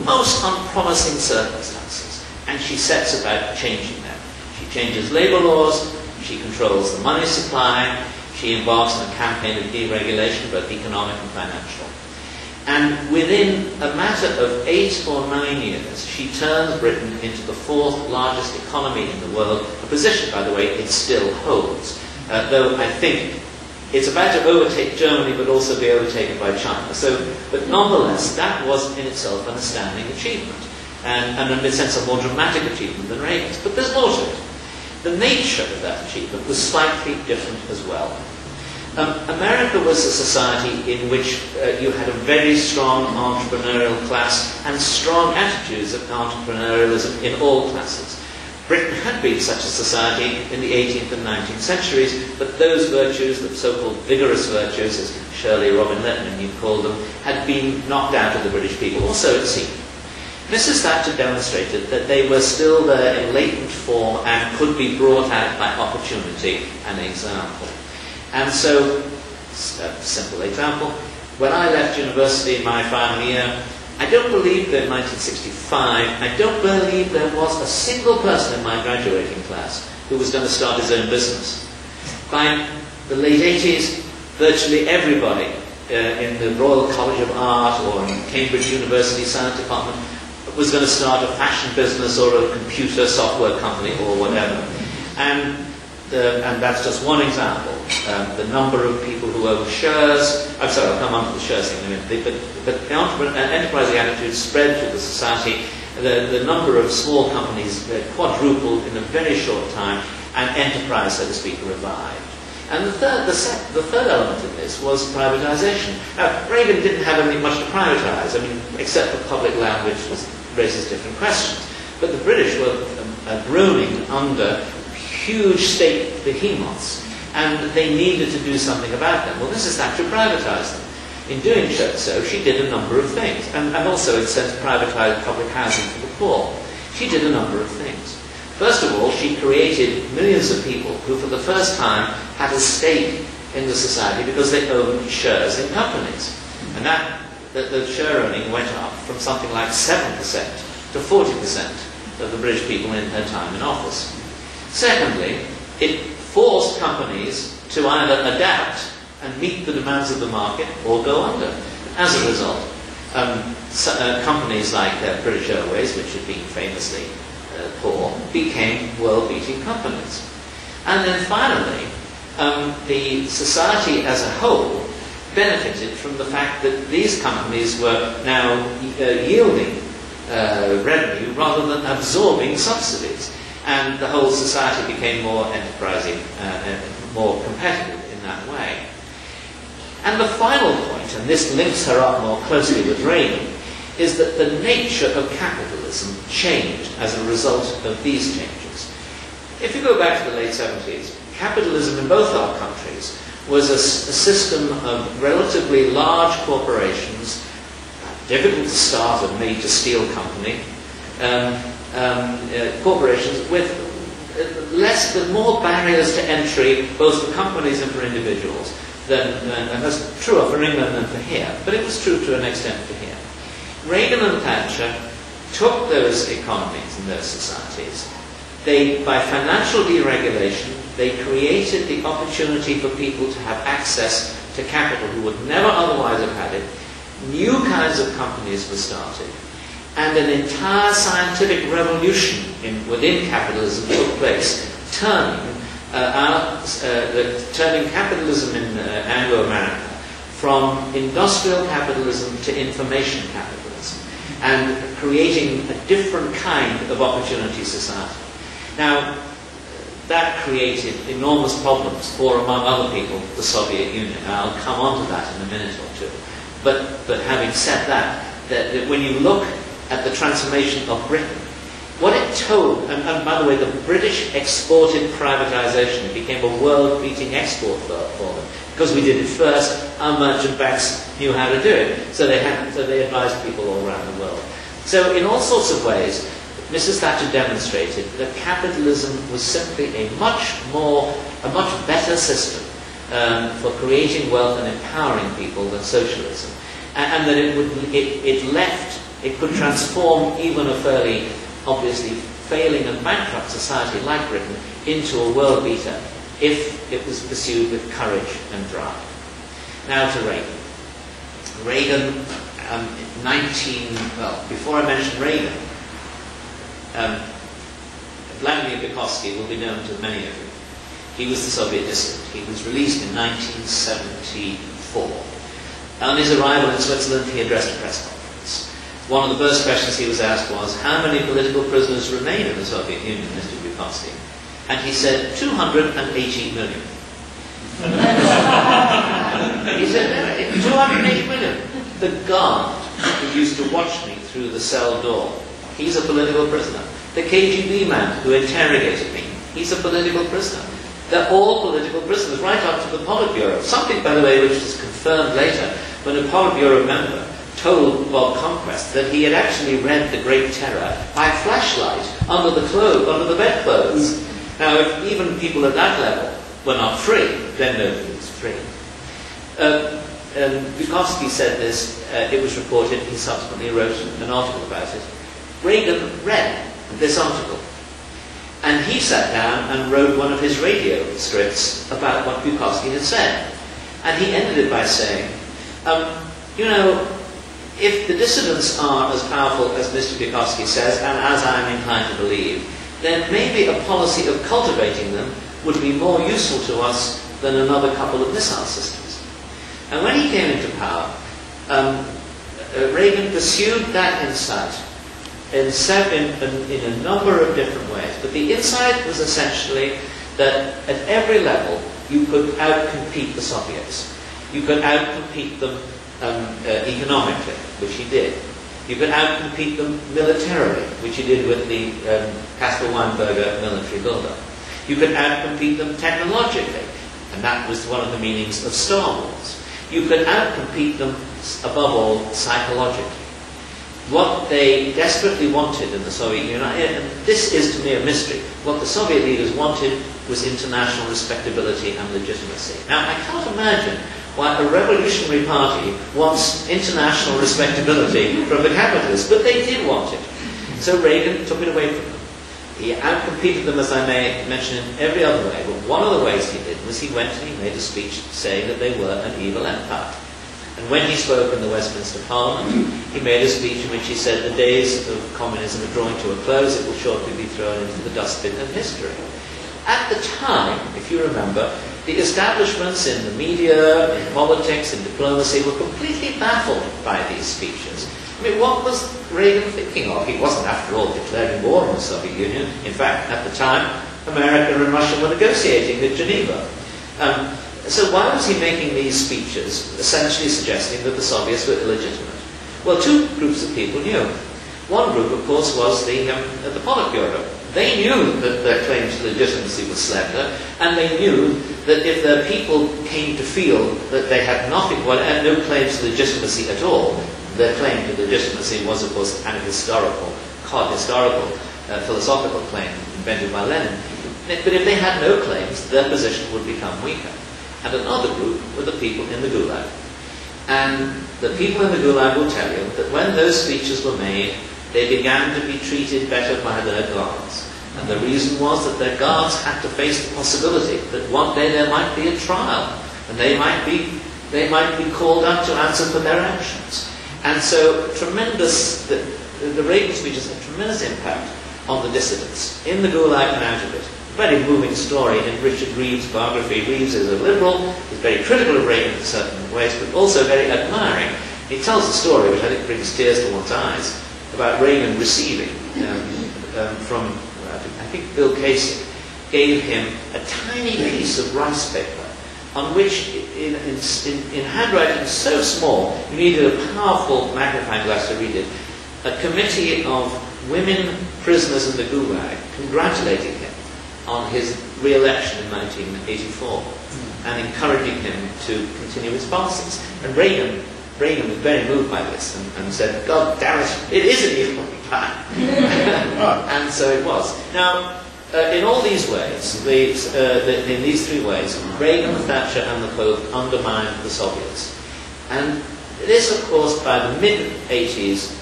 most unpromising circumstances, and she sets about changing them. She changes labour laws, she controls the money supply, she embarks on a campaign of deregulation, both economic and financial. And within a matter of 8 or 9 years, she turns Britain into the 4th largest economy in the world, a position, by the way, it still holds. Though I think it's about to overtake Germany, but also be overtaken by China. But nonetheless, that was in itself an astounding achievement, and in a sense a more dramatic achievement than Reagan's. But there's more to it. The nature of that achievement was slightly different as well. America was a society in which you had a very strong entrepreneurial class and strong attitudes of entrepreneurialism in all classes. Britain had been such a society in the 18th and 19th centuries, but those virtues, the so-called vigorous virtues, as Shirley Robin Letman called them, had been knocked out of the British people, or so it seemed. Mrs. Thatcher demonstrated that they were still there in latent form and could be brought out by opportunity and example. And so, a simple example, when I left university in my final year, I don't believe that in 1965, I don't believe there was a single person in my graduating class who was going to start his own business. By the late 80s, virtually everybody in the Royal College of Art or in Cambridge University Science Department was going to start a fashion business or a computer software company or whatever. And that's just one example. The number of people who own shares, I'm sorry, I'll come on to the shares thing in a minute, but the enterprising attitude spread through the society. The number of small companies quadrupled in a very short time, and enterprise, so to speak, revived. And the third element in this was privatization. Now, Reagan didn't have anything much to privatize, I mean, except for public land, which raises different questions. But the British were groaning under huge state behemoths, and they needed to do something about them. Well, Mrs. Thatcher privatized them. In doing so, she did a number of things, and also in a sense privatized public housing for the poor. She did a number of things. First of all, she created millions of people who for the first time had a stake in the society because they owned shares in companies. And the share owning went up from something like 7% to 40% of the British people in her time in office. Secondly, it forced companies to either adapt and meet the demands of the market or go under. As a result, companies like British Airways, which had been famously poor, became world-beating companies. And then finally, the society as a whole benefited from the fact that these companies were now yielding revenue rather than absorbing subsidies. And the whole society became more enterprising and more competitive in that way. And the final point, and this links her up more closely with Reagan, is that the nature of capitalism changed as a result of these changes. If you go back to the late 70s, capitalism in both our countries was a system of relatively large corporations, difficult to start a major steel company, corporations with more barriers to entry, both for companies and for individuals, and that's truer for England than for here, but it was true to an extent for here. Reagan and Thatcher took those economies and those societies. By financial deregulation, they created the opportunity for people to have access to capital who would never otherwise have had it. New kinds of companies were started. And an entire scientific revolution within capitalism took place, turning capitalism in Anglo-America from industrial capitalism to information capitalism, and creating a different kind of opportunity society. Now, that created enormous problems for, among other people, the Soviet Union. And I'll come on to that in a minute or two. But having said that when you look at the transformation of Britain, what it told, and by the way, the British exported privatization. It became a world-beating export for them. Because we did it first, our merchant banks knew how to do it. So they advised people all around the world. So in all sorts of ways, Mrs. Thatcher demonstrated that capitalism was simply a much better system for creating wealth and empowering people than socialism. And that it left It could transform even a fairly obviously failing and bankrupt society like Britain into a world beater if it was pursued with courage and drive. Now to Reagan. Reagan, before I mention Reagan, Vladimir Vygotsky will be known to many of you. He was the Soviet dissident. He was released in 1974. On his arrival in Switzerland, he addressed a press conference. One of the first questions he was asked was, how many political prisoners remain in the Soviet Union, Mr. Vygotsky? And he said, 280 million. He said, 280 million. The guard who used to watch me through the cell door, he's a political prisoner. The KGB man who interrogated me, he's a political prisoner. They're all political prisoners, right up to the Politburo. Something, by the way, which was confirmed later when a Politburo member told Bob Conquest that he had actually read The Great Terror by flashlight under the bedclothes. Now, if even people at that level were not free, then nobody was free. Vygotsky said this, it was reported, he subsequently wrote an article about it. Reagan read this article, and he sat down and wrote one of his radio scripts about what Vygotsky had said. And he ended it by saying, you know, if the dissidents are as powerful as Mr. Vygotsky says, and as I am inclined to believe, then maybe a policy of cultivating them would be more useful to us than another couple of missile systems. And when he came into power, Reagan pursued that insight in a number of different ways. But the insight was essentially that at every level you could outcompete the Soviets. You could outcompete them economically, which he did. You could outcompete them militarily, which he did with the Castle-Weinberger military buildup. You could outcompete them technologically, and that was one of the meanings of Star Wars. You could outcompete them, above all, psychologically. What they desperately wanted in the Soviet Union, and this is to me a mystery, what the Soviet leaders wanted was international respectability and legitimacy. Now, I can't imagine why a revolutionary party wants international respectability from the capitalists, but they did want it. So Reagan took it away from them. He outcompeted them, as I may mention, in every other way, but one of the ways he did was he went and he made a speech saying that they were an evil empire. And when he spoke in the Westminster Parliament, he made a speech in which he said the days of communism are drawing to a close, it will shortly be thrown into the dustbin of history. At the time, if you remember, the establishments in the media, in politics, in diplomacy were completely baffled by these speeches. I mean, what was Reagan thinking of? He wasn't, after all, declaring war on the Soviet Union. In fact, at the time, America and Russia were negotiating at Geneva. So why was he making these speeches, essentially suggesting that the Soviets were illegitimate? Well, two groups of people knew. One group, of course, was the Politburo. They knew that their claims to legitimacy were slender, and they knew that if their people came to feel that they had nothing, well, no claims to legitimacy at all, their claim to legitimacy was, of course, an historical, philosophical claim invented by Lenin. But if they had no claims, their position would become weaker. And another group were the people in the Gulag. And the people in the Gulag will tell you that when those speeches were made, they began to be treated better by their guards. And the reason was that their guards had to face the possibility that one day there might be a trial, and they might be called up to answer for their actions. And so the Reagan speeches had tremendous impact on the dissidents, in the Gulag and out of it. A very moving story in Richard Reeves' biography. Reeves is a liberal, he's very critical of Reagan in certain ways, but also very admiring. He tells a story which I think brings tears to one's eyes, about Reagan receiving from, I think Bill Casey, gave him a tiny piece of rice paper on which, in handwriting so small, you needed a powerful magnifying glass to read it, a committee of women prisoners in the Gulag congratulating him on his re-election in 1984 and encouraging him to continue his policies. And Reagan was very moved by this and said, God damn it, it is an evil empire. And so it was. Now, in all these ways, in these three ways, Reagan, Thatcher and the Pope undermined the Soviets. And this, of course, by the mid-80s,